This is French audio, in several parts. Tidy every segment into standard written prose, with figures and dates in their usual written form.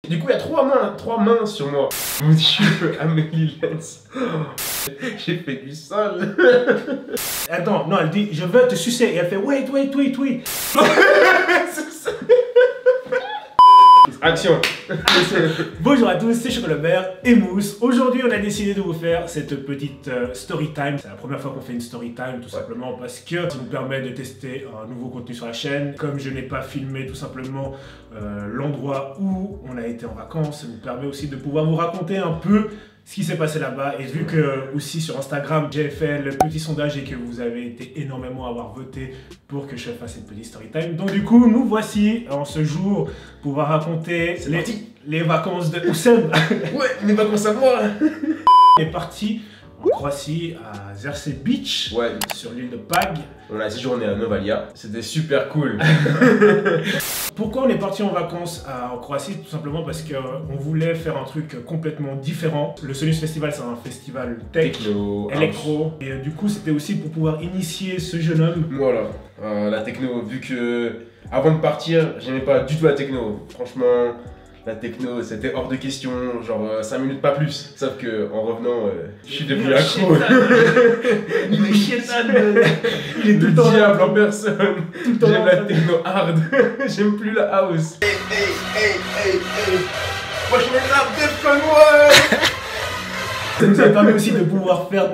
Du coup, il y a trois mains sur moi. Monsieur Amélie Lenz. J'ai fait du sol. Attends, non, elle dit, je veux te sucer. Et elle fait, wait. Action. Bonjour à tous, c'est Chocolabert et Mousse. Aujourd'hui, on a décidé de vous faire cette petite story time. C'est la première fois qu'on fait une story time, tout simplement parce que ça nous permet de tester un nouveau contenu sur la chaîne. Comme je n'ai pas filmé tout simplement l'endroit où on a été en vacances, ça nous permet aussi de pouvoir vous raconter un peu ce qui s'est passé là-bas. Et vu que aussi sur Instagram, j'ai fait le petit sondage et que vous avez été énormément à avoir voté pour que je fasse cette petite story time. Donc du coup, nous voici en ce jour pour pouvoir raconter les vacances de Oussem. Ouais, les vacances à moi. On est parti en Croatie à Zerce Beach, ouais, sur l'île de Pag. On a séjourné à Novalia, c'était super cool. Pourquoi on est parti en vacances en Croatie? Tout simplement parce qu'on voulait faire un truc complètement différent. Le Sonus Festival, c'est un festival techno, électro. Et du coup, c'était aussi pour pouvoir initier ce jeune homme. Voilà, la techno, vu que avant de partir, j'aimais pas du tout la techno. Franchement, la techno, c'était hors de question, genre 5 minutes pas plus. Sauf que en revenant, je suis devenu accro. Il est chétane. Il est tout le temps diable en personne. J'aime la techno hard. J'aime plus la house. Hey. Moi je me lave des fenouilles. Ça nous a permis aussi de pouvoir faire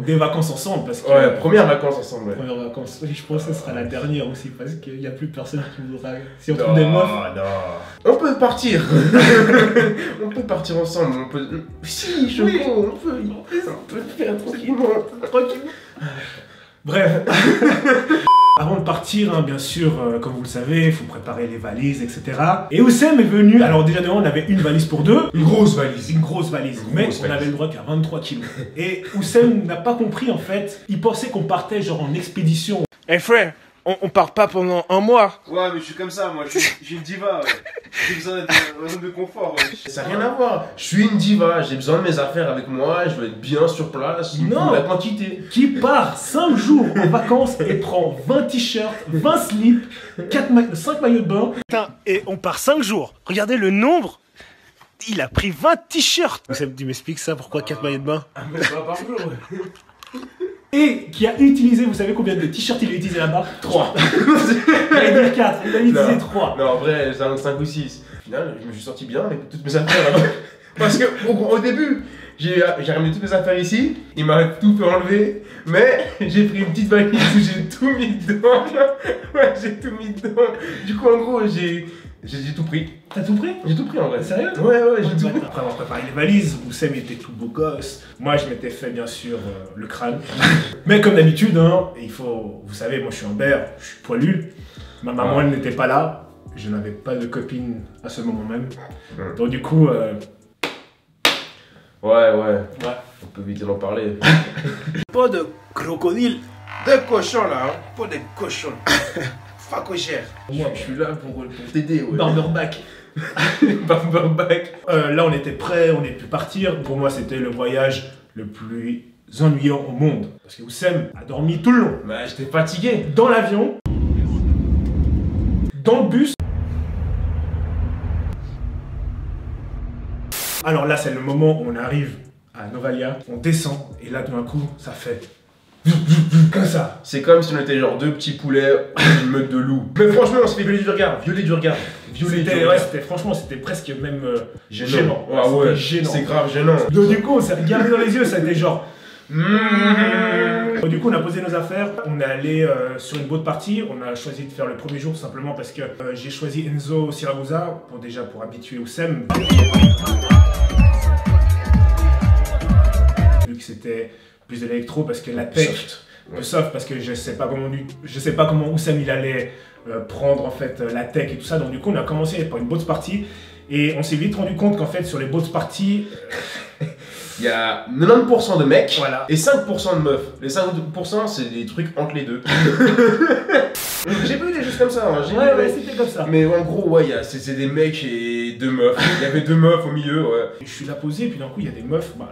des vacances ensemble parce que... Ouais, première vacances ensemble. Ouais. Première vacances. Oui, je pense que ce sera la dernière aussi parce qu'il n'y a plus personne qui voudra... Si on trouve des meufs... Non. On peut partir. On peut partir ensemble. On peut... Si, Choco, oui. on peut le faire tranquillement. Bref. Avant de partir, hein, bien sûr, comme vous le savez, il faut préparer les valises, etc. Et Oussem est venu, alors déjà on avait une valise pour deux. Une grosse valise. Mais on avait le droit qu'à 23 kilos. Et Oussem n'a pas compris en fait, il pensait qu'on partait genre en expédition. Eh frère, on part pas pendant un mois. Ouais, mais je suis comme ça, moi, je suis une diva, ouais. J'ai besoin d'être dans un zone de confort, ouais. Ça n'a rien à voir. Je suis une diva, j'ai besoin de mes affaires avec moi, je veux être bien sur place, il faut la quantité. Qui part 5 jours en vacances et prend 20 t-shirts, 20 slips, 5 maillots de bain. Putain, et on part 5 jours. Regardez le nombre. Il a pris 20 t-shirts. Tu m'expliques ça, pourquoi 4 maillots de bain? Mais pas par jour. Et qui a utilisé, vous savez combien de t-shirts il a utilisé là-bas? 3. Il a dit 4, il a utilisé 3. Non, en vrai, c'est un 5 ou 6. Au final, je me suis sorti bien avec toutes mes affaires là-bas. Parce que au début, j'ai ramené toutes mes affaires ici, il m'a tout fait enlever, mais j'ai pris une petite valise où j'ai tout mis dedans. Ouais, j'ai tout mis dedans. Du coup, en gros, j'ai tout pris. T'as tout pris? J'ai tout pris en vrai. Sérieux? Ouais, j'ai tout pris. Après avoir préparé les valises, Oussem était tout beau gosse. Moi, je m'étais fait bien sûr le crâne. Mais comme d'habitude, hein, vous savez, moi je suis un bear, je suis poilu. Ma maman, elle n'était pas là. Je n'avais pas de copine à ce moment même. Donc du coup... Ouais. On peut vite en parler. Pas de crocodile. Des cochons là, hein. Pas des cochons. Facogère. Moi, je suis là pour t'aider. Ouais. Barberback. Barberback. Là, on était prêts, on est pu partir. Pour moi, c'était le voyage le plus ennuyant au monde. Parce que Oussem a dormi tout le long. Bah, j'étais fatigué. Dans l'avion, dans le bus. Alors là, c'est le moment où on arrive à Novalia, on descend, et là, d'un coup, ça fait... comme ça. C'est comme si on était genre deux petits poulets, une meute de loups. Mais franchement, on s'est fait violer du regard. Franchement, c'était presque même gênant. Ah ouais, c'est grave gênant. Donc du coup, on s'est regardé dans les yeux, ça a été genre... Du coup, on a posé nos affaires, on est allé sur une boat party. On a choisi de faire le premier jour simplement parce que j'ai choisi Enzo Siragusa pour habituer Oussem. Vu que c'était plus de l'électro parce que la tech, le soft parce que je sais pas comment Oussem il allait prendre en fait la tech et tout ça. Donc du coup, on a commencé par une boat party et on s'est vite rendu compte qu'en fait sur les boat party il y a 90% de mecs voilà. Et 5% de meufs. Les 5% c'est des trucs entre les deux. J'ai pas eu des choses comme ça, hein. Ouais, c'était comme ça. Mais en gros, ouais, c'est des mecs et 2 meufs. Il y avait 2 meufs au milieu, ouais. Je suis là posé, et puis d'un coup, il y a des meufs, bah,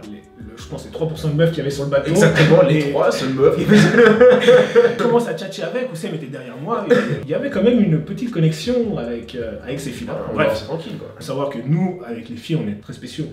je pense les 3% de meufs qu'il y avait sur le bateau. Exactement, les Et- 3 seules meufs. Je commence à tchatcher avec, Oussem était derrière moi, et il y avait quand même une petite connexion avec ces filles-là. Bref, Bref, c'est tranquille, quoi. faut savoir que nous, avec les filles, on est très spéciaux.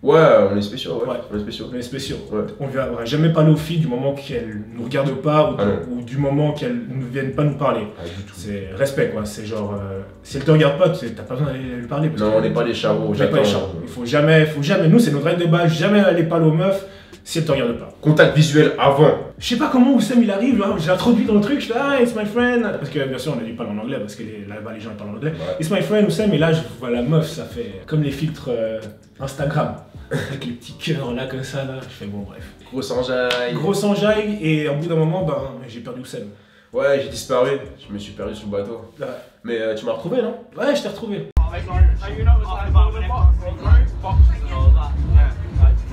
Ouais, on est spéciaux, ouais. Ouais. On est spéciaux. On est spéciaux. Ouais. On va jamais parler aux filles du moment qu'elles nous regardent pas ou, Ah non. ou du moment qu'elles ne viennent pas nous parler. Ah, du tout. C'est respect quoi, c'est genre si elle te regarde pas, t'as pas besoin d'aller lui parler. Parce Non, que- on n'est pas des charros, On n'est pas j'attends. les charros. Il faut jamais, nous c'est notre règle de base, jamais aller parler aux meufs si elles te regardent pas. Contact visuel avant. Je sais pas comment Oussem il arrive, genre, j'ai introduit dans le truc, je fais ah it's my friend. Parce que bien sûr on a dû parler en anglais parce que là-bas les gens ils parlent en anglais. Ouais. It's my friend Oussem et là je vois la meuf, ça fait comme les filtres Instagram. Avec les petits cœurs là comme ça là, je fais bon bref. Gros enjaille. Gros enjaille et au bout d'un moment ben j'ai perdu Oussem. Ouais, j'ai disparu. Je me suis perdu sur le bateau. Ouais. Mais tu m'as retrouvé, non? Ouais je t'ai retrouvé.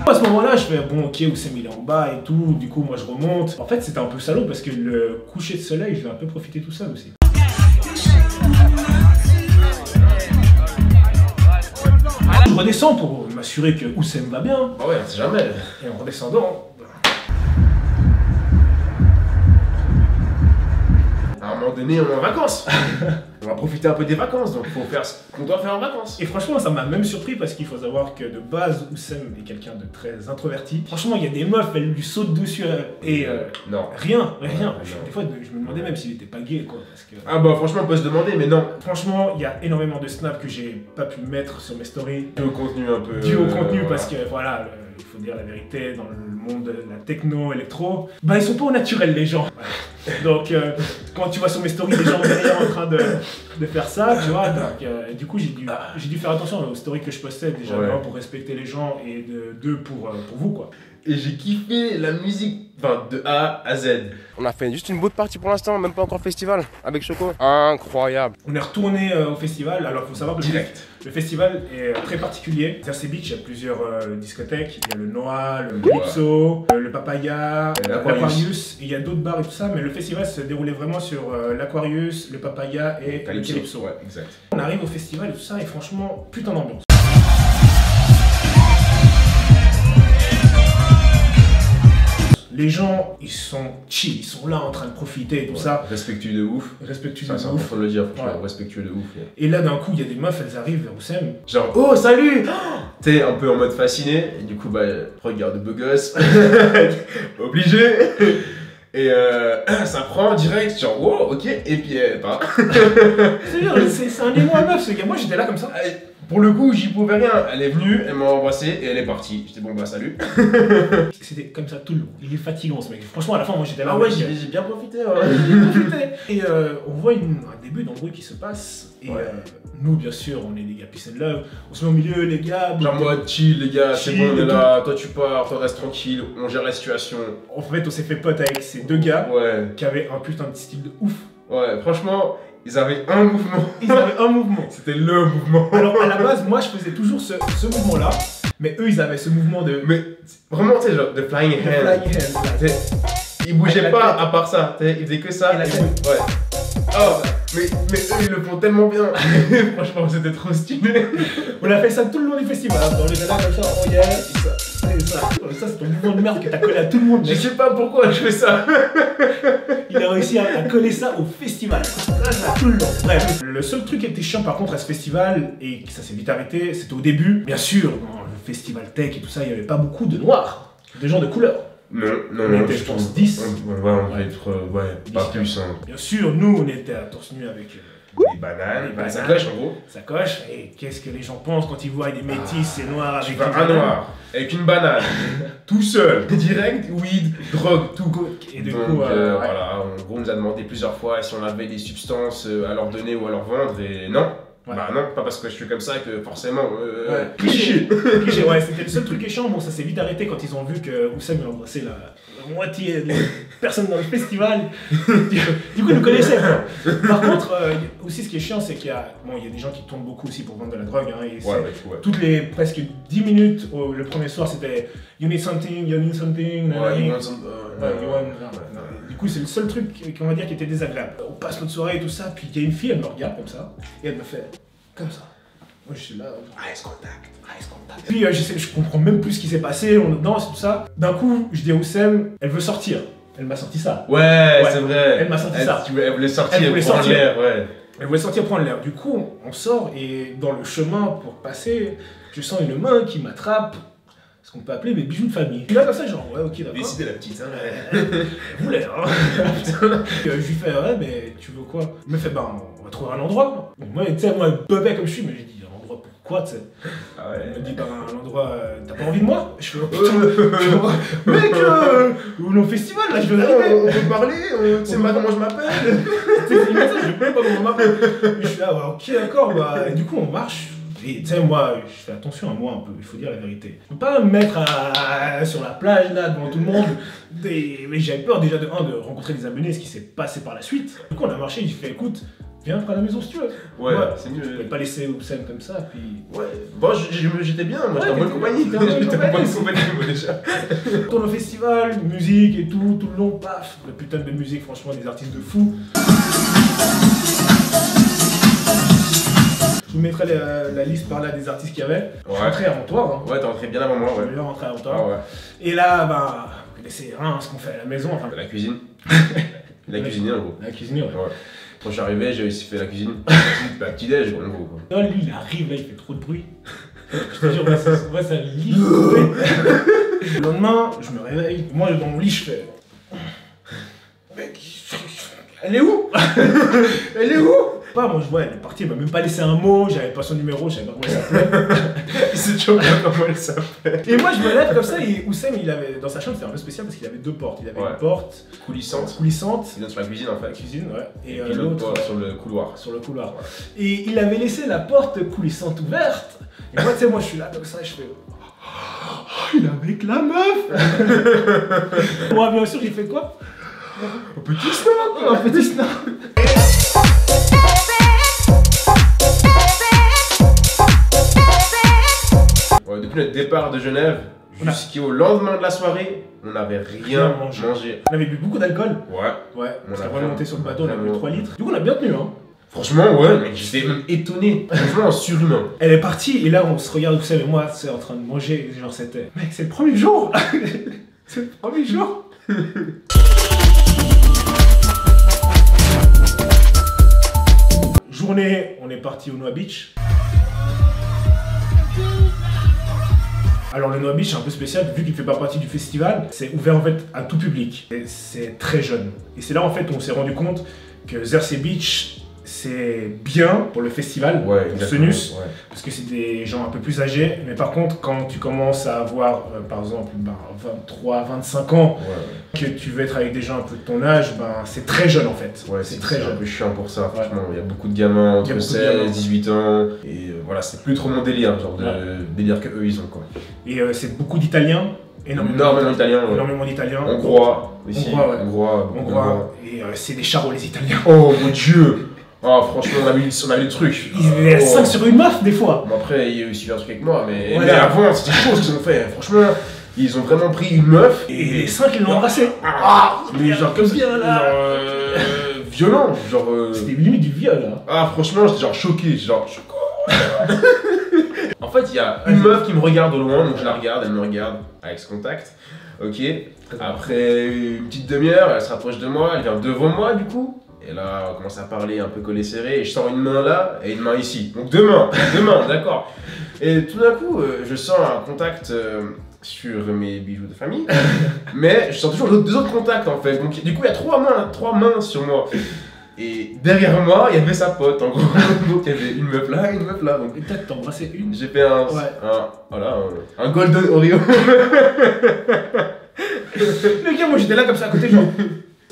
À ce moment-là, je fais bon, ok, Oussem il est en bas et tout, du coup, moi je remonte. En fait, c'était un peu salaud parce que le coucher de soleil, je l'ai un peu profité tout seul aussi. Je redescends pour m'assurer que Oussem va bien. Ah ouais, on sait jamais. Et en redescendant, À un moment donné, on est en vacances. On va profiter un peu des vacances, donc il faut faire ce qu'on doit faire en vacances. et franchement, ça m'a même surpris parce qu'il faut savoir que de base, Oussem est quelqu'un de très introverti. Franchement, il y a des meufs, elles lui sautent dessus et Non. rien. Ouais, Des fois, je me demandais même s'il était pas gay, quoi. Parce que... Ah bah franchement, on peut se demander, mais non. Franchement, il y a énormément de snaps que j'ai pas pu mettre sur mes stories. Dû au contenu un peu. Dû au contenu, voilà. parce que voilà, il faut dire la vérité, dans le monde de la techno, électro, bah ils sont pas au naturel les gens. Donc quand tu vois sur mes stories des gens derrière en train de faire ça, tu vois, donc du coup j'ai dû faire attention aux stories que je postais, déjà Ouais. de un, pour respecter les gens et de deux pour vous quoi. Et j'ai kiffé la musique, enfin de A à Z. On a fait juste une bout de partie pour l'instant, même pas encore festival, avec Choco. Incroyable. On est retourné au festival, alors il faut savoir que Direct. le festival est très particulier. Jersey Beach, il y a plusieurs discothèques. Il y a le Noah, le Calypso, le Papaya, Et l'Aquarius. l'Aquarius. Et il y a d'autres bars et tout ça, mais le festival se déroulait vraiment sur l'Aquarius, le Papaya et le Calypso. Ouais, exact. On arrive au festival et tout ça, et franchement, putain d'ambiance. Les gens, ils sont chill, ils sont là en train de profiter et tout ça. Respectueux de ouf. Respectueux Ça, de c'est ouf. important de le dire, franchement, Ouais. respectueux de ouf. Ouais. Et là, d'un coup, il y a des meufs, elles arrivent vers Oussem. Genre, oh salut. T'es un peu en mode fasciné, et du coup, bah, regarde beau gosse. Obligé. Et ça prend direct, genre, wow, ok, et puis bah. C'est un émoi à meuf, ce gars. Moi, j'étais là comme ça. Pour le coup, j'y pouvais rien. Elle est venue, elle m'a embrassé et elle est partie. J'étais bon, bah salut. C'était comme ça tout le long. Il est fatigant ce mec. Franchement, à la fin, moi j'étais là. Ah ouais, mec, j'ai bien profité. j'ai profité. Et on voit un début d'embrouille qui se passe. Et Ouais. nous, bien sûr, on est des gars peace and love. On se met au milieu, les gars. Genre, mode chill, les gars, c'est Chill bon, on est et là. Toi, tu pars, toi, reste tranquille, on gère la situation. En fait, on s'est fait pote avec ces deux gars Ouais, qui avaient un putain de style de ouf. ouais, franchement, ils avaient un mouvement. Ils avaient un mouvement. C'était le mouvement. Alors, à la base, moi, je faisais toujours ce mouvement-là. Mais eux, ils avaient ce mouvement de. Mais vraiment, tu sais, genre, de flying de hand. flying hand, là. Tu sais, ils bougeaient Avec la pas tête. à part ça, tu sais, ils faisaient que ça. Et la ils tête. bougeaient- Ouais. Oh, mais eux ils le font tellement bien. Franchement, c'était trop stylé. On a fait ça tout le long du festival. On était là comme ça, oh yeah, et ça. Ça, c'est ton mouvement de merde que t'as collé à tout le monde. Je mec. sais pas pourquoi je fais ça. Il a réussi à coller ça au festival. Tout le long. Bref, le seul truc qui était chiant par contre à ce festival, et ça s'est vite arrêté, c'était au début. Bien sûr, dans le festival tech et tout ça, il n'y avait pas beaucoup de noirs, de gens de couleur. Non, non, On non. était, je pense, 10. Ouais, on va être. Ouais, pas 10, plus. Hein. Bien sûr, nous, on était à torse nu avec Les bananes, Les ça bananes. coche en gros. sacoche. Et qu'est-ce que les gens pensent quand ils voient des métis et noirs Tu avec vas une un banane. noir, avec une banane, tout seul, direct, weed, drogue, tout. Et du Donc coup, ouais. voilà, en gros, on nous a demandé plusieurs fois si on avait des substances à leur donner ou à leur vendre, et non. Ouais. Bah non, pas parce que je suis comme ça que forcément. Ouais. Cliché, ouais, c'était le seul truc qui est chiant. Bon, ça s'est vite arrêté quand ils ont vu que Oussem il embrassait la moitié des personnes dans le festival. Du coup, ils nous connaissaient. Quoi. Par contre, aussi, ce qui est chiant, c'est qu'il y a des gens qui tournent beaucoup aussi pour vendre de la drogue. Hein, et toutes les presque 10 minutes, le premier soir, c'était You need something, you need something. Du coup, c'est le seul truc qu'on va dire qui était désagréable. On passe notre soirée et tout ça, puis il y a une fille, elle me regarde comme ça, et elle me fait comme ça. Moi, je suis là, eyes contact. Puis je comprends même plus ce qui s'est passé, on danse et tout ça. D'un coup, je dis à Oussem, elle veut sortir. Elle m'a sorti ça. Ouais, c'est vrai. Elle m'a sorti ça. Elle voulait sortir, prendre l'air, ouais. Elle voulait sortir prendre l'air. Du coup, on sort et dans le chemin pour passer, je sens une main qui m'attrape. Ce qu'on peut appeler mes bijoux de famille. Et là, comme ça, genre, ouais, ok, d'accord. Décidez la petite, hein. Elle voulait, hein. Je lui fais, ouais, mais tu veux quoi? Il me fait, bah, on va trouver un endroit. Moi, tu sais, moi, bébé comme je suis, mais j'ai dit, un endroit pourquoi, tu sais? Ah ouais. Il me dit, bah, un endroit, t'as pas envie de moi? Je fais, oh putain, mec, au festival, là, je viens d'arriver. On peut parler, tu sais pas comment je m'appelle. Tu sais, je sais pas comment on m'appelle. Je suis là, ouais, ok, d'accord, bah, et du coup, on marche. Et tu sais, moi, je fais attention à moi un peu, il faut dire la vérité. Je peux pas me mettre sur la plage, là, devant tout le monde. Mais j'avais peur déjà de rencontrer des abonnés, ce qui s'est passé par la suite. Du coup, on a marché, j'ai fait, écoute, viens après à la maison si tu veux. Ouais, c'est mieux. Je pouvais pas laisser Oussem comme ça, puis... Ouais, bon, j'étais bien, moi, j'étais en bonne compagnie. J'étais en bonne compagnie, moi, déjà. On tourne au festival, musique et tout le long, paf. La putain de musique, franchement, des artistes de fous. Je vous mettrai la liste par là des artistes qu'il y avait. Je suis rentré avant toi. Hein. Ouais, t'es rentré bien avant moi, ouais. Je suis rentré avant toi. Ah ouais. Et là, bah, vous connaissez ce qu'on fait à la maison. Enfin. La cuisine. La cuisine, en gros. La cuisine, ouais. Quand je suis arrivé, j'ai aussi fait la cuisine. Petit déj, en gros. Non, lui, il arrive, là, il fait trop de bruit. Je te jure, moi, ça lit. Le lendemain, je me réveille. Moi, dans mon lit, je fais. Mec, elle est où? Elle est où? Pas, moi je vois, elle est partie, elle m'a même pas laissé un mot, j'avais pas son numéro, je savais pas comment elle s'appelait. Il sait toujours pas comment elle s'appelle. Et moi je me lève comme ça, et Oussem, il avait, dans sa chambre, c'était un peu spécial parce qu'il avait deux portes. Il avait une porte coulissante. Qui donne sur la cuisine en fait. La cuisine, ouais. Et l'autre sur le couloir. Sur le couloir. Ouais. Et il avait laissé la porte coulissante ouverte. Et moi, tu sais, moi je suis là comme ça, et je fais. Oh, il est avec la meuf. Moi, bien sûr, j'ai fait quoi? Un petit snap. Un petit snap. Depuis notre départ de Genève jusqu'au lendemain de la soirée, on n'avait rien mangé. On avait bu beaucoup d'alcool. Ouais. On a vraiment monté sur le bateau, on a bu 3 litres. Du coup, on a bien tenu, hein. Franchement, ouais, mais j'étais même étonné. Franchement, un surhumain. Elle est partie, et là, on se regarde, vous savez, moi, c'est en train de manger. Genre, c'était. Mec, c'est le premier jour. C'est le premier jour. Journée, on est parti au Noa Beach. Alors le Noa Beach c'est un peu spécial vu qu'il ne fait pas partie du festival, c'est ouvert en fait à tout public. C'est très jeune. Et c'est là en fait où on s'est rendu compte que Zersey Beach c'est bien pour le festival, pour Senus, parce que c'est des gens un peu plus âgés, mais par contre quand tu commences à avoir par exemple 23, 25 ans, que tu veux être avec des gens un peu de ton âge, c'est très jeune en fait. C'est très jeune. Un peu chiant pour ça, franchement. Il y a beaucoup de gamins entre 16 et 18 ans, et voilà, c'est plus trop mon délire, genre de délire qu'eux ils ont quoi. Et c'est beaucoup d'Italiens. Énormément d'Italiens. Énormément d'Italiens. Hongrois aussi. Hongrois. Et c'est des charros les Italiens. Oh mon dieu! Oh franchement on a vu le truc. Ils étaient 5 sur une meuf des fois. Bon, après il y a eu aussi un truc avec moi mais avant c'était chaud ce qu'ils ont fait. Franchement ils ont vraiment pris une meuf et les 5 ils l'ont embrassée. Mais genre comme bien là. Violent genre. C'était limite du viol là. Ah franchement j'étais genre choqué, En fait il y a une meuf qui me regarde au loin donc je la regarde, elle me regarde avec ce contact. Ok. Après une petite demi-heure elle se rapproche de moi, elle vient devant moi du coup. Et là, on commence à parler un peu collé serré, et je sens une main là et une main ici. Donc deux mains, d'accord. Et tout d'un coup, je sens un contact sur mes bijoux de famille, mais je sens toujours deux autres contacts en fait. Donc du coup, il y a trois mains sur moi. Et derrière moi, il y avait sa pote en gros. Donc il y avait une meuf là, une meuf là. Donc peut-être t'as embrassé une. J'ai fait un golden Oreo. Le gars, moi j'étais là comme ça à côté, genre.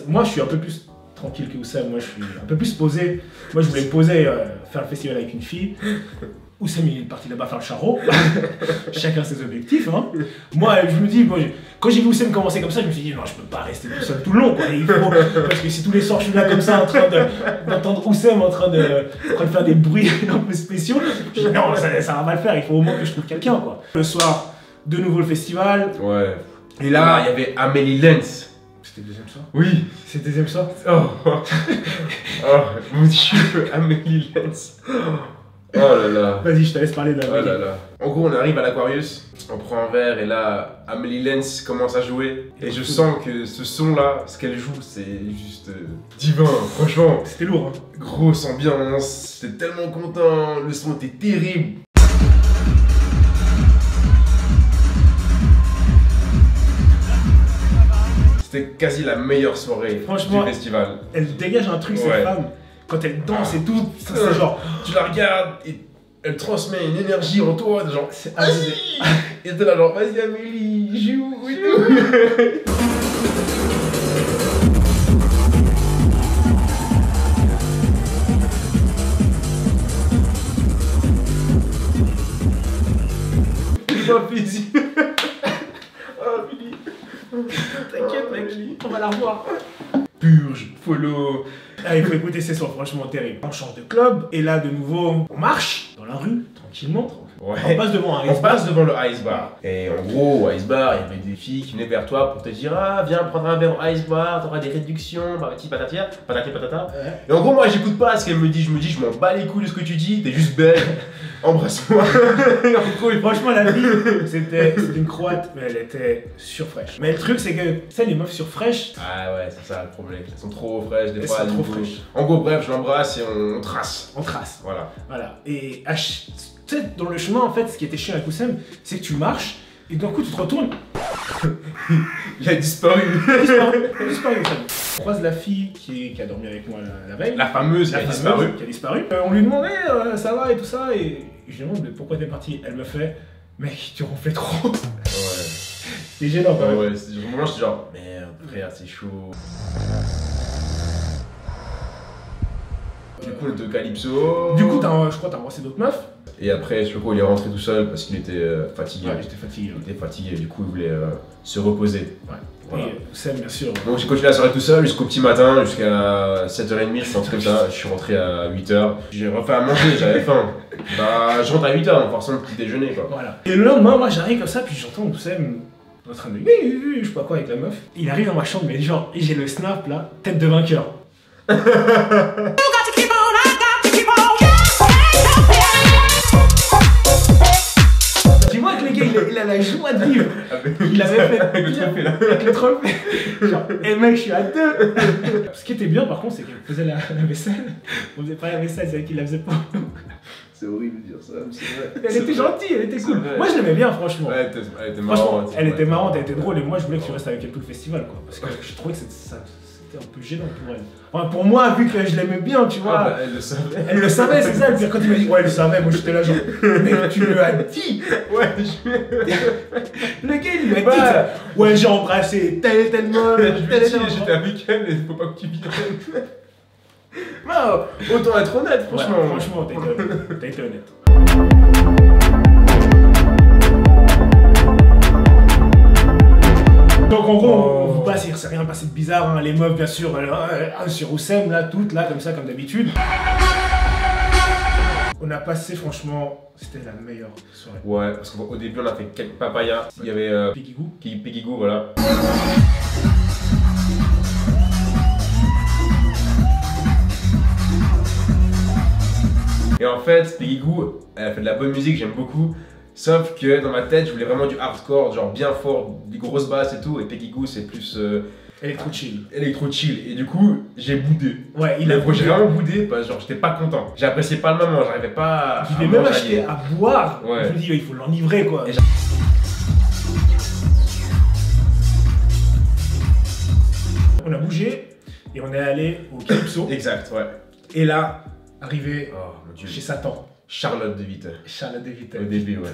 Moi, je suis un peu plus tranquille que Oussem. Moi, je suis un peu plus posé. Moi, je voulais me poser, faire le festival avec une fille. Oussem, il est parti là-bas faire le charreau. Chacun ses objectifs. Hein. Moi, je me dis, quand j'ai vu Oussem commencer comme ça, je me suis dit, non, je peux pas rester tout seul tout le long. Quoi. Il faut, parce que si tous les soirs, je suis là comme ça, en train d'entendre Oussem en train de faire des bruits un peu spéciaux, je dis, non, ça va mal faire. Il faut au moins que je trouve quelqu'un. Quoi. Le soir, de nouveau le festival. Ouais. Et là, il y avait Amélie Lenz. C'était le deuxième soir. Oui. C'est le deuxième soir. Oh, mon Dieu, Amélie Lenz. Oh là là. Vas-y, je te laisse parler de la Oh là là. En gros, on arrive à l'Aquarius, on prend un verre et là, Amélie Lenz commence à jouer. Et je sens que ce son-là, ce qu'elle joue, c'est juste divin, franchement. C'était lourd. Hein. Grosse ambiance, j'étais tellement content, le son était terrible. C'était quasi la meilleure soirée Franchement, du festival. Elle dégage un truc, cette femme. Quand elle danse et tout, c'est genre, tu la regardes et elle transmet une énergie en toi, genre, c'est abusé. Et t'es là genre, vas-y Amélie, joue et tout. C'est pas plaisir. Oh Amélie. T'inquiète mec, on va la revoir. Purge, follow. Ah, il faut écouter ces sons, franchement terrible. On change de club, et là de nouveau, on marche dans la rue, tranquillement. Ouais. On passe devant un On ice bar. passe devant le Ice Bar. Et en gros, au Ice Bar, il y avait des filles qui venaient vers toi pour te dire, ah, viens prendre un verre au Ice Bar, t'auras des réductions, patati patata, patati patata. Ouais. Et en gros, moi, j'écoute pas ce qu'elle me dit. Je me dis, je m'en bats les couilles de ce que tu dis, t'es juste belle. Embrasse-moi. Et en gros, Franchement, la vie, c'était une croate, mais elle était surfraîche. Mais le truc, c'est que, ça, les meufs surfraîches, ah ouais, c'est ça le problème. Elles sont trop fraîches, des Elles fois. sont elles trop nous- fraîches. En gros, bref, je l'embrasse et on trace. on trace. Voilà. Voilà. Et tu sais, dans le chemin, en fait, ce qui était chiant avec Oussem, c'est que tu marches, et d'un coup, tu te retournes. Il a disparu. Disparu, Oussem. On croise la fille qui a dormi avec moi la veille. La fameuse qui a fameuse disparu. qui a disparu. On lui demandait ça va et tout ça, et je lui demande mais pourquoi t'es parti. Elle me fait mec, tu ronflais trop. Ouais. C'est gênant quand même. Ouais, moi, j'étais genre, merde, frère, c'est chaud. Du coup, on était au Calypso. Du coup, je crois que t'as embrassé d'autres meufs. Et après, Choco, il est rentré tout seul parce qu'il était fatigué. Ouais, j'étais fatigué. Il était fatigué, du coup, il voulait se reposer. Ouais. Voilà. Et Oussem, bien sûr. Donc, j'ai continué la soirée tout seul jusqu'au petit matin, jusqu'à 7h30, je pense comme ça. Je suis rentré à 8h. J'ai refait à manger, j'avais faim. Bah, je rentre à 8h, donc forcément, le petit déjeuner, quoi. Voilà. Et le lendemain, moi j'arrive comme ça, puis j'entends Oussem en train de je sais pas quoi avec la meuf. Il arrive dans ma chambre, mais genre, et j'ai le snap là, tête de vainqueur. Dis-moi que le gars, il a la joie de vivre. Il avait fait Avec le trophée, là. Avec le trophée. Genre, eh mec, je suis à 2. Ce qui était bien par contre, c'est qu'elle faisait la vaisselle. On faisait pas la vaisselle, c'est elle qui la faisait pas. C'est horrible de dire ça, mais c'est vrai. Elle était gentille, elle était cool. vrai. Moi je l'aimais bien, franchement. Ouais, elle était Franchement, marrante. elle était marrante, elle était drôle, et moi je voulais que tu restes avec elle tout le festival, quoi. Parce que je trouvais que c'était un peu gênant pour elle. Enfin, pour moi, vu que je l'aimais bien, tu vois. Ah, bah, elle le savait. Elle le savait, c'est ça. Et puis quand il m'a dit, ouais, elle le savait, moi j'étais là, genre, mais tu lui as dit. Ouais, Le gars, il lui a dit, Ouais. ouais, j'ai embrassé telle et telle meuf, je lui ai telle et dit, telle j'étais avec elle et faut pas que tu viennes. Bah, autant être honnête, franchement. Ouais, franchement, t'as été honnête. Donc en gros, on vous passe, il s'est rien passé de bizarre, hein. Les meufs bien sûr, sur Oussem là, toutes là, comme ça, comme d'habitude. On a passé franchement, c'était la meilleure soirée. Ouais, parce qu'au début on a fait quelques papayas. Il y avait Piggy Goo. Piggy Goo, voilà. Et en fait, Piggy Goo, elle a fait de la bonne musique, j'aime beaucoup. Sauf que dans ma tête, je voulais vraiment du hardcore, genre bien fort, des grosses basses et tout. Et Piggy Goo, c'est plus Electro chill. électro chill. Et du coup, j'ai boudé. Ouais, il a J'ai vraiment boudé parce que genre j'étais pas content. J'appréciais pas le moment, j'arrivais pas à. Je l'ai même acheté à boire. Ouais. Je me dis, il faut l'enivrer quoi. Et On a bougé et on est allé au Calypso. Exact, ouais. Et là, arrivé Oh mon dieu. chez Satan. Charlotte de Vite. Charlotte de Vittel. Au début, ouais.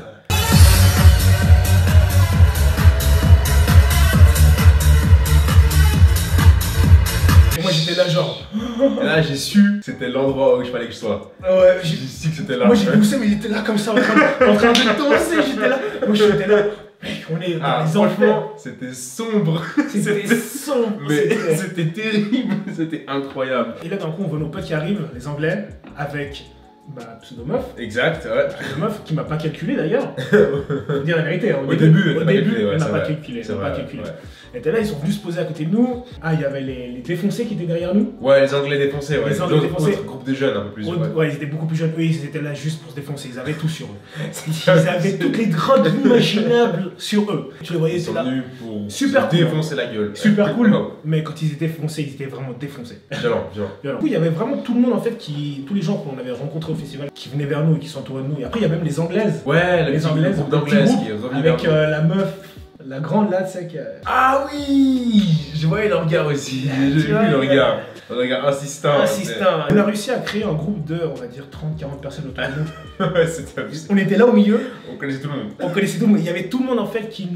moi j'étais là genre. Et là, j'ai su, c'était l'endroit où il fallait que je sois. Ouais, J'ai su que c'était là. moi j'ai poussé, mais il était là comme ça, en train de danser, j'étais là. Moi j'étais là. Mec, on est dans les enfants. Franchement, c'était sombre. C'était sombre. Mais c'était terrible, c'était incroyable. Et là d'un coup on voit nos potes qui arrivent, les Anglais, avec Pseudomeuf. Exact, ouais. Pseudomeuf qui m'a pas calculé d'ailleurs. Faut dire la vérité. Hein. Au début, elle m'a pas calculé. C'est Elle m'a vrai, pas calculé. ouais. Et là, ils sont venus se poser à côté de nous. Ah, il y avait les défoncés qui étaient derrière nous. Ouais, les Anglais défoncés, ouais. Les Anglais défoncés. Autre groupe de jeunes un peu plus. Ouais, ils étaient beaucoup plus jeunes. Eux, ils étaient là juste pour se défoncer. Ils avaient tout sur eux. Ils avaient toutes les drogues imaginables sur eux. Tu les voyais, Ils sont là. venus pour Super se cool. défoncer la gueule. Super cool. Ouais. Mais quand ils étaient foncés, ils étaient vraiment défoncés. Violent, violent. Du coup, il y avait vraiment tout le monde en fait tous les gens qu'on avait rencontrés au festival qui venaient vers nous et qui s'entouraient de nous. Et après, il y a même les Anglaises. Ouais, Les Anglaises, groupe le petit d'Anglaises groupe, qui est revenu avec vers nous. la meuf, la grande là, tu sais que. Ah oui, je voyais le regard aussi. J'ai vu le regard. Le regard insistant. Insistant. On a réussi à créer un groupe de, on va dire, 30-40 personnes autour de nous. Ouais, c'était abusé. On était là au milieu, On connaissait tout le monde. on connaissait tout le monde. Il y avait tout le monde en fait qui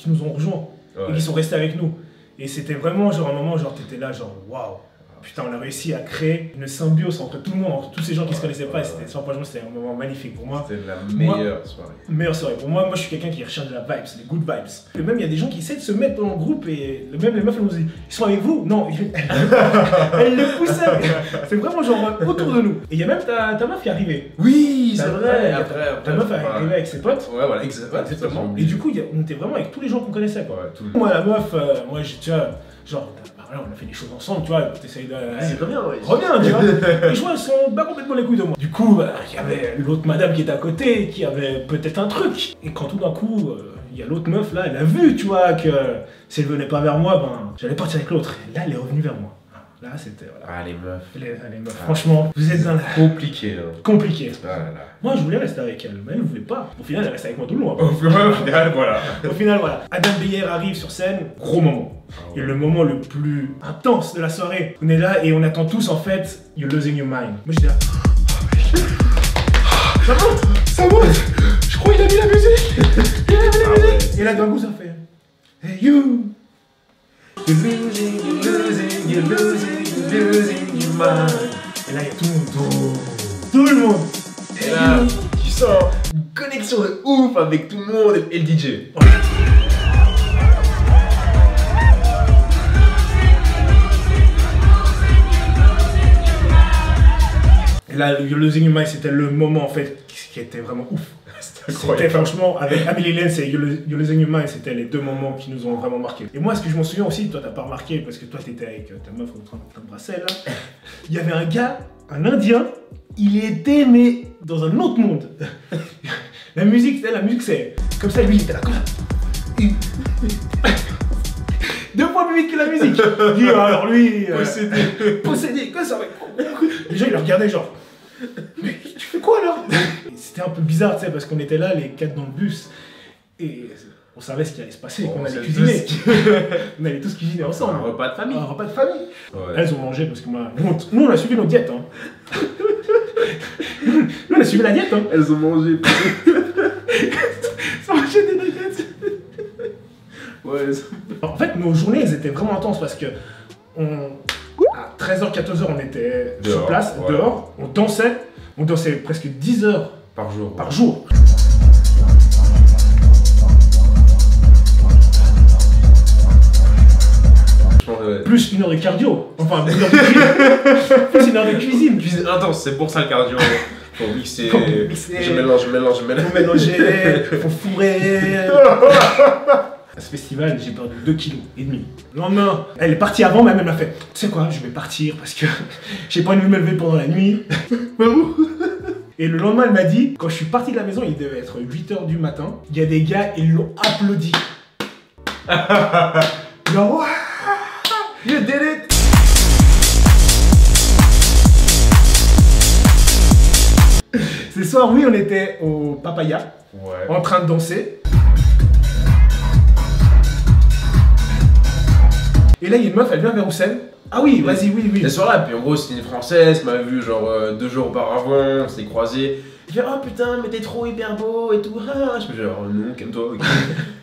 nous ont rejoints et Ouais. qui sont restés avec nous. Et c'était vraiment genre un moment, genre t'étais là, genre waouh. Putain, on a réussi à créer une symbiose entre tout le monde, entre tous ces gens qui se connaissaient pas. Et c'était, franchement, c'était un moment magnifique pour moi. C'était la meilleure soirée. Meilleure soirée. Pour moi, je suis quelqu'un qui recherche de la vibes, des good vibes. Et même, il y a des gens qui essaient de se mettre dans le groupe et même les meufs, elles nous disent ils sont avec vous? Non, elles le poussaient. C'est vraiment genre autour de nous. Et il y a même ta meuf qui est arrivée. Oui, Ta c'est meuf, vrai. Ta meuf est arrivée avec ses potes. Ouais, voilà, exactement. Et du coup, on était vraiment avec tous les gens qu'on connaissait. Quoi. Ouais, tout le monde. Moi, la meuf, tu vois, genre, voilà, on a fait des choses ensemble, tu vois, t'essayes de. Reviens, ouais. Reviens, tu vois. Et je vois, elles sont pas complètement les couilles de moi. Du coup, il y avait l'autre madame qui était à côté, qui avait peut-être un truc. Et quand tout d'un coup, il y a l'autre meuf là, elle a vu, tu vois, que si elle venait pas vers moi, ben, j'allais partir avec l'autre. Et là, elle est revenue vers moi. Là, c'était. Voilà. Ah, les meufs. Les meufs, franchement, vous êtes dans la. Compliqué, là. Compliqué. Ah là là. Moi, je voulais rester avec elle, mais elle ne voulait pas. Au final, elle reste avec moi tout le long. Au final, voilà. Au final, voilà. Adam Beyer arrive sur scène, gros moment. Et le moment le plus intense de la soirée. On est là et on attend tous en fait You're Losing Your Mind. Moi j'étais là. Ça monte. Je crois qu'il a mis la musique. Il a mis la musique. Et là d'un coup ça fait Hey you. You're losing your mind. Et là il y a tout le monde. Tout le monde. Et là, tu sens une connexion de ouf avec tout le monde et le DJ. Et là, You're Losing Your Mind, c'était le moment en fait qui était vraiment ouf. C'était franchement, avec Amélie Lenz et You're Losing Your Mind, c'était les deux moments qui nous ont vraiment marqué. Et moi, ce que je m'en souviens aussi, toi t'as pas remarqué parce que toi t'étais avec ta meuf en train de t'embrasser là. Il y avait un gars, un Indien, il était mais dans un autre monde. La musique c'est comme ça, lui il était là comme ça. Deux fois plus vite que la musique. Lui, alors lui, possédé, que ça. Les gens ils le regardaient genre. Mais tu fais quoi alors? C'était un peu bizarre, tu sais, parce qu'on était là, les quatre dans le bus, et on savait ce qui allait se passer, qu'on allait cuisiner. On allait tous cuisiner ensemble. Un repas de famille. Un repas de famille. Ouais. Elles ont mangé parce que moi. Nous, on a suivi nos diètes. Hein. Nous, on a suivi la diète. Hein. Elles ont mangé. Ça mangeait des nuggets. Ouais. En fait, nos journées, elles étaient vraiment intenses parce que. À 13h, 14h, on était sur Dehors, place, ouais. dehors. On dansait presque 10 heures Par jour. par jour. Plus une heure de cardio. Enfin, une heure de cuisine. Plus une heure de cuisine. Cuisine intense, c'est pour ça le cardio. Faut mixer. Faut mixer. Je mélange. Faut mélanger, faut fourrer. À ce festival, j'ai perdu 2,5 kg. Le lendemain, elle est partie avant, mais elle m'a fait tu sais quoi, je vais partir parce que j'ai pas envie de me lever pendant la nuit. Et le lendemain, elle m'a dit quand je suis parti de la maison, il devait être 8h du matin. Il y a des gars, ils l'ont applaudi. Genre, you did it! Ce soir, oui, on était au Papaya, Ouais. en train de danser. Et là, il y a une meuf, elle vient vers Houssen. Ah oui, vas-y, oui. Ce soir-là, puis en gros, c'était une française qui m'avait vu genre 2 jours auparavant, on s'est croisés. Il fait oh putain, mais t'es trop hyper beau et tout. Ah, je fais genre non, calme-toi. Ok.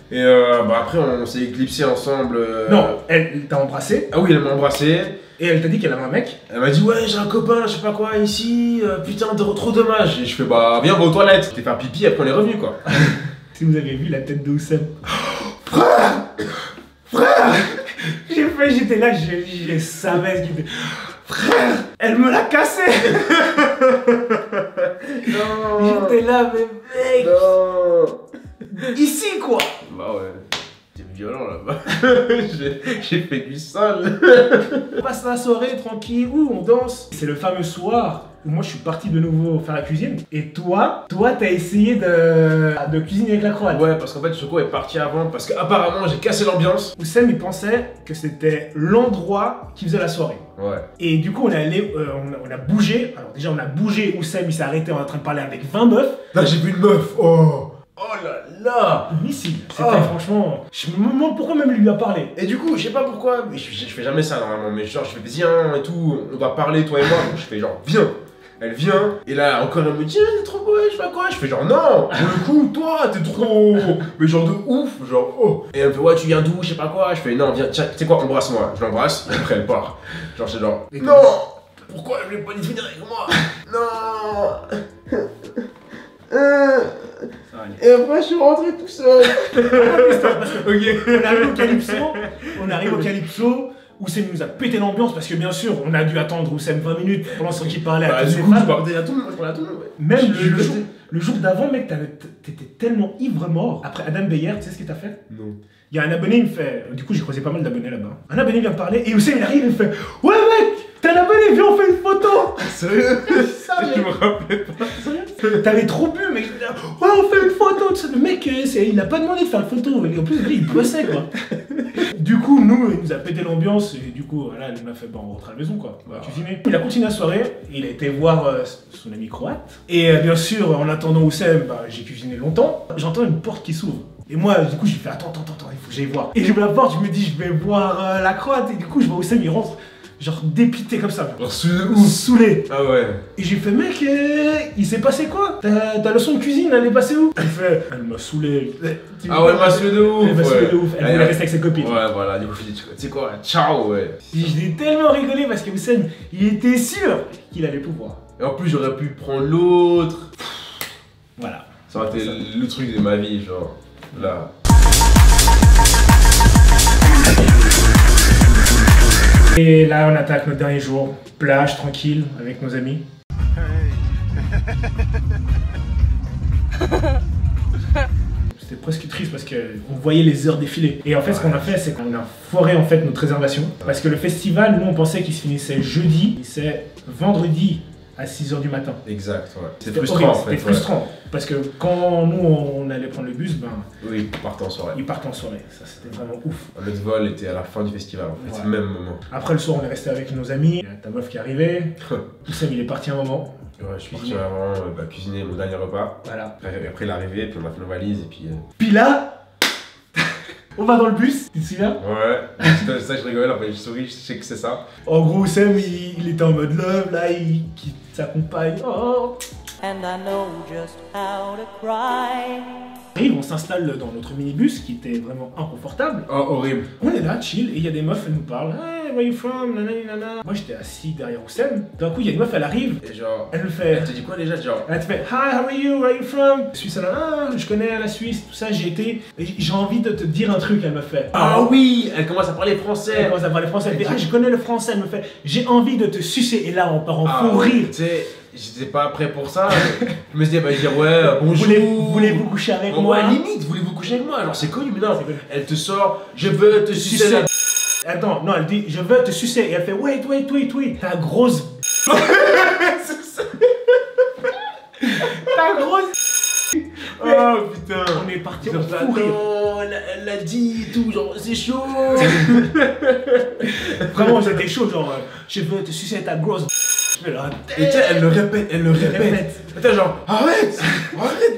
Et bah après, on s'est éclipsé ensemble. Non, elle t'a embrassé. Ah oui, elle m'a embrassé. Et elle t'a dit qu'elle avait un mec. Elle m'a dit ouais, j'ai un copain, je sais pas quoi ici. Putain, trop dommage. Et je fais bah viens, va aux toilettes. T'es fait un pipi, après on est revenu quoi. Si vous avez vu la tête de Oussem. Frère, J'étais là, je savais ce qu'il était. Frère, elle me l'a cassé. non. J'étais là, mais mec, Non. ici quoi. Bah ouais. C'est violent là-bas. j'ai fait du sale. On passe la soirée tranquille, où on danse. C'est le fameux soir où moi je suis parti de nouveau faire la cuisine. Et toi t'as essayé de cuisiner avec la croate. Ouais, parce qu'en fait, Choco est parti avant. Parce qu'apparemment, j'ai cassé l'ambiance. Oussem il pensait que c'était l'endroit qui faisait la soirée. Ouais. Et du coup on est allé, on a bougé. Alors déjà on a bougé, Oussem il s'est arrêté en train de parler avec 20 meufs. Là, j'ai vu une meuf. Oh. Oh là là. Missile. C'était franchement. Je me demande pourquoi même lui a parlé. Et du coup, je sais pas pourquoi, mais je fais jamais ça normalement, mais genre je fais viens et tout, on doit parler toi et moi, donc je fais genre viens. Elle vient, et là encore elle me dit t'es trop beau, je sais pas quoi, je fais genre non, pour le coup toi t'es trop, mais genre de ouf, genre oh. Et elle me fait ouais tu viens d'où, je sais pas quoi, je fais non viens, tiens, tu sais quoi, embrasse-moi, je l'embrasse, et après elle part. Genre c'est genre non, pourquoi elle voulait pas finir avec moi, non. Et après je suis rentré tout seul. Ok. On arrive au Calypso, Oussem nous a pété l'ambiance parce que bien sûr on a dû attendre Oussem 20 minutes pendant ce qu'il parlait à tous Du ses coup fans. je parlais à tout le monde, ouais. Même le jour d'avant mec t'étais tellement ivre mort. Après Adam Beyer, tu sais ce qu'il t'a fait? Non. Il y a un abonné, il me fait. Du coup j'ai croisé pas mal d'abonnés là-bas. Un abonné vient me parler et Oussem il arrive et il me fait ouais mec, t'es un abonné, viens on fait une photo. Sérieux? Ça, Je me rappelais pas. T'avais trop bu, mec. Ouais, on fait une photo. Tout ça. Le mec, il a pas demandé de faire une photo. En plus, lui, il bossait, quoi. Du coup, nous, il nous a pété l'ambiance. Et du coup, voilà, il m'a fait, bon, on rentre à la maison, quoi. On va cuisiner. Il a continué la soirée. Il a été voir son ami croate. Et bien sûr, en attendant Oussem, bah, j'ai cuisiné longtemps. J'entends une porte qui s'ouvre. Et moi, du coup, j'ai fait, attends, il faut que j'aille voir. Et j'ouvre la porte, je me dis, je vais voir la croate. Et du coup, je vois Oussem, il rentre. Genre dépité comme ça. Genre saoulé. Ah ouais. Et j'ai fait mec, il s'est passé quoi? Ta leçon de cuisine, elle est passée où? Il fait, elle m'a saoulé. Ah ouais, elle m'a saoulé de ouf. Elle m'a saoulé de ouf. Elle voulait rester avec ses copines. Ouais, voilà, du coup, je dis, tu sais quoi, ciao, ouais. J'ai tellement rigolé parce que Oussem, il était sûr qu'il allait pouvoir. Et en plus, j'aurais pu prendre l'autre. Voilà. Ça aurait été le truc de ma vie, genre. Là. Et là, on attaque notre dernier jour. Plage, tranquille, avec nos amis. C'était presque triste parce qu'on voyait les heures défiler. Et en fait, ce qu'on a fait, c'est qu'on a foiré en fait notre réservation. Parce que le festival, nous, on pensait qu'il se finissait jeudi. C'est vendredi à 6h du matin. Exact, ouais. C'était frustrant, en fait. C'était frustrant. Parce que quand nous, on allait prendre le bus, ben... Oui, ils partaient en soirée. Ils partaient en soirée. Ça, c'était vraiment ouf. Notre vol était à la fin du festival, en fait. C'est le même moment. Après, le soir, on est resté avec nos amis. Il y a ta meuf qui est arrivée. Oussem, il est parti un moment. Ouais, je suis parti avant cuisiner mon dernier repas. Voilà. Après l'arrivée, puis on a fait nos valises, et puis... Puis là, on va dans le bus, tu te souviens? Ouais, c'est ça que je rigole, après je souris, je sais que c'est ça. En gros, Oussem, il était en mode love, là, il quitte sa compagne. Oh. And I know just how to cry. Et on s'installe dans notre minibus qui était vraiment inconfortable. Oh, horrible. On est là, chill, et il y a des meufs, elles nous parlent. Hey, where you from? Nanana. Moi, j'étais assis derrière Oussem. D'un coup, il y a une meuf, elle arrive. Et genre... Elle me fait... Elle te dit quoi déjà, genre? Elle te fait Hi, how are you? Where are you from? Suisse, je connais la Suisse, tout ça, j'ai été. J'ai envie de te dire un truc, elle me fait. Ah oui, elle commence à parler français. Elle commence à parler français, elle me fait je connais le français, elle me fait j'ai envie de te sucer. Et là, on part en fou rire. Tu sais, j'étais pas prêt pour ça. Je me suis dit, bah, dire ouais, bonjour. Voulez-vous coucher avec moi? Ouais, limite, voulez-vous coucher avec moi? Genre, c'est connu, mais non. Elle te sort, je veux te sucer la... Attends, non, elle dit je veux te sucer. Et elle fait wait. Ta grosse. Ta grosse. Oh putain. On est parti en fou rire. Elle l'a dit et tout, genre c'est chaud. Vraiment, c'était chaud, genre je veux te sucer ta grosse. Et tu sais, elle le répète. Attends, genre, arrête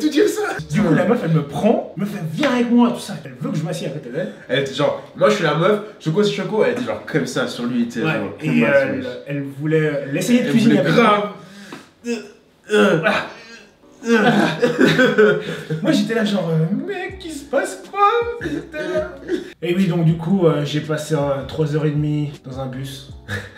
de dire ça. Du coup, la meuf, elle me prend, me fait viens avec moi, tout ça. Elle veut que je m'assieds à côté d'elle. Elle était genre, moi je suis la meuf, Choco c'est Choco, elle était genre comme ça sur lui, tu sais. Ouais, genre, et elle voulait l'essayer de cuisiner avec grave. Moi j'étais là genre, mec, qui se passe quoi? J'étais là. Et oui, donc du coup, j'ai passé 3h30 dans un bus.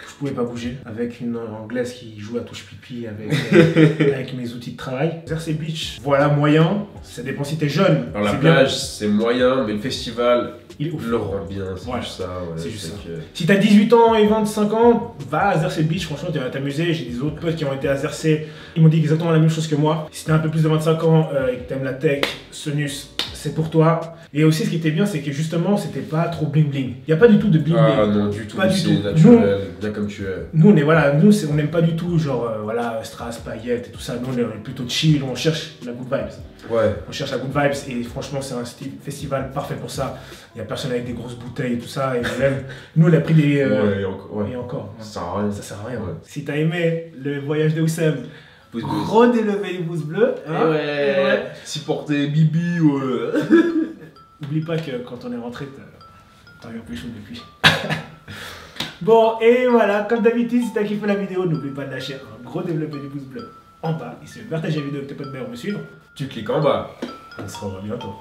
Je pouvais pas bouger, avec une anglaise qui joue à touche pipi avec mes outils de travail. Jersey Beach, voilà moyen, ça dépend si t'es jeune. Alors la c'est bien. plage, c'est moyen, mais le festival, Il est ouf. le rend bien, c'est Ouais. juste ça. Ouais, C'est juste ça. que- Si t'as 18 ans et 25 ans, va à Jersey Beach, franchement tu vas t'amuser. J'ai des autres potes qui ont été à Jersey, ils m'ont dit exactement la même chose que moi. Si t'as un peu plus de 25 ans et que t'aimes la tech, Sonus, c'est pour toi. Et aussi ce qui était bien, c'est que justement c'était pas trop bling bling. Y a pas du tout de bling bling. Ah non, du tout, Pas du c'est tout. naturel, bien comme tu es. Nous on est voilà, on n'aime pas du tout genre voilà strass, paillettes et tout ça. Nous on est plutôt chill, on cherche la good vibes. Ouais. On cherche la good vibes et franchement c'est un festival parfait pour ça. Il y a personne avec des grosses bouteilles et tout ça et même nous on a pris des Ouais, ouais. et encore. Ça sert à rien. Ça sert à rien. Ouais. Si t'as aimé le voyage de Oussem, Pouce bleu. redélevez les pouces bleus. hein. Et ouais. Supporter Bibi, ouais. N'oublie pas que quand on est rentré, t'as eu un peu chaud depuis. Bon, et voilà, comme d'habitude, si t'as kiffé la vidéo, n'oublie pas de lâcher un gros développé du pouce bleu en bas. Et si tu veux partager la vidéo avec tes potes, on me suivre. Tu cliques en bas. On se revoit bientôt.